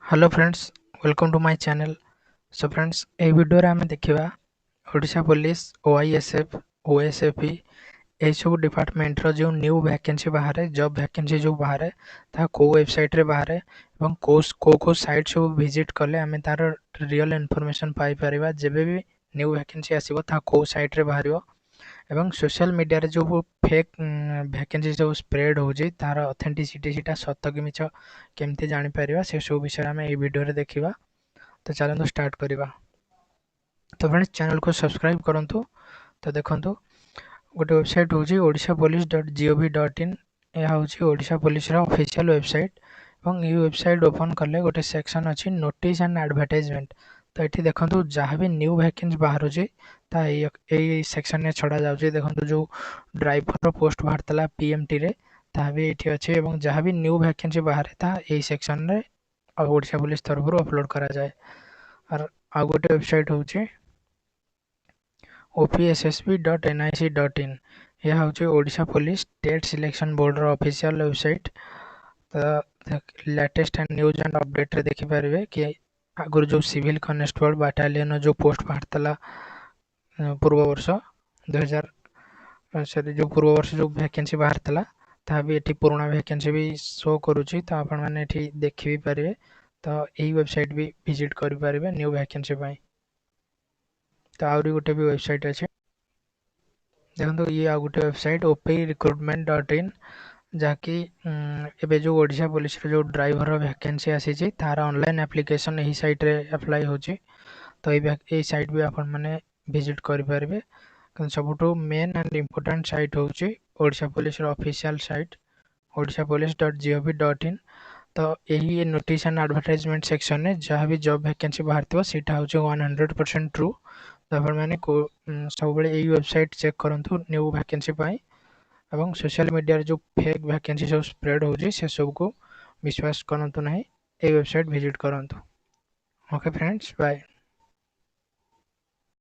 Hello friends, welcome to my channel. So friends, ए video रे हमें देखिबा ओडिशा पुलिस ओआईएसएफ ओएसएफई ए सब डिपार्टमेंट रो जो न्यू वैकेंसी बाहर जॉब वैकेंसी जो बाहर ता को वेबसाइट रे बाहर एवं को साइट सब विजिट कले हमें तार रियल इन्फॉर्मेशन पाई परिबा। जेबे भी न्यू वैकेंसी आसीबो ता को साइट रे बाहरियो एवं सोशल मीडिया रे जो फेक वैकेंसी जो स्प्रेड होजी तार ऑथेंटिसिटी सीटा सत्य कि मिछ केमती जानि परिबा से सब विषय हमें ए वीडियो रे देखिबा। तो चलନ୍ତୁ स्टार्ट करिबा। तो फ्रेंड्स, चैनल को सब्सक्राइब करंतु। तो देखंतु गोटे वेबसाइट होची odishapolice.gov.in। यह होची ओडिशा पुलिस रा ऑफिशियल वेबसाइट एवं ये वेबसाइट ओपन करले गोटे सेक्शन अछि नोटिस एंड एडवर्टाइजमेंट। तो एठी देखंतु जहाँ भी न्यू वैकेंसी बाहर होची ता ए सेक्शन ने छड़ा जाउची। देखंतु जो ड्राइवर रो पोस्ट बाहरतला पीएमटी रे ता भी एठी अछि एवं जहाँ भी न्यू वैकेंसी बाहर ता ए सेक्शन रे ओडिशा पुलिस तरफ अपलोड करा जाए। और आ गोटे वेबसाइट होची opssb.nic.in। यह होची Odisha police state selection board रो ऑफिशियल वेबसाइट। तो latest and news and update रे देखि परिबे कि आगुर जो सिविल कॉन्स्टेबल बाटालियन जो पोस्ट बाहरतला पूर्व वर्ष 2000 सॉरी जो पूर्व वर्ष जो वैकेंसी बाहरतला ता भी एठी पुराना वैकेंसी भी शो करूची। तो आपण माने एठी देखि भी परिबे। तो यही वेबसाइट भी विजिट करि परिबे न्यू वैकेंसी पई। तो आउरी गोटे भी वेबसाइट अछि देखो ये आ गोटे वेबसाइट oprecruitment.in जहाँकि एबे जो ओडिशा पुलिस रो जो ड्राइवर रो वैकेंसी आसी तार ऑनलाइन एप्लिकेशन यही साइट रे अप्लाई होची। तो ये साइट भी आपण माने विजिट करि परिबे। सबुठो मेन एंड इम्पोर्टेंट साइट होची ओडिशा पुलिस रो ऑफिशियल साइट odishapolice.gov.in। तो यही नोटिस एंड एडवर्टाइजमेंट सेक्शन ने जहाँ भी जॉब वैकेंसी बाहर सीटा हूँ 100% ट्रू। तो आप सब यही वेबसाइट चेक करंतु न्यू वैकेंसी पाई एवं सोशल मीडिया जो फेक वैकेंसी सब स्प्रेड होजी से सब को विश्वास करंतु नहीं। ए वेबसाइट विजिट करंतु। Okay friends, bye.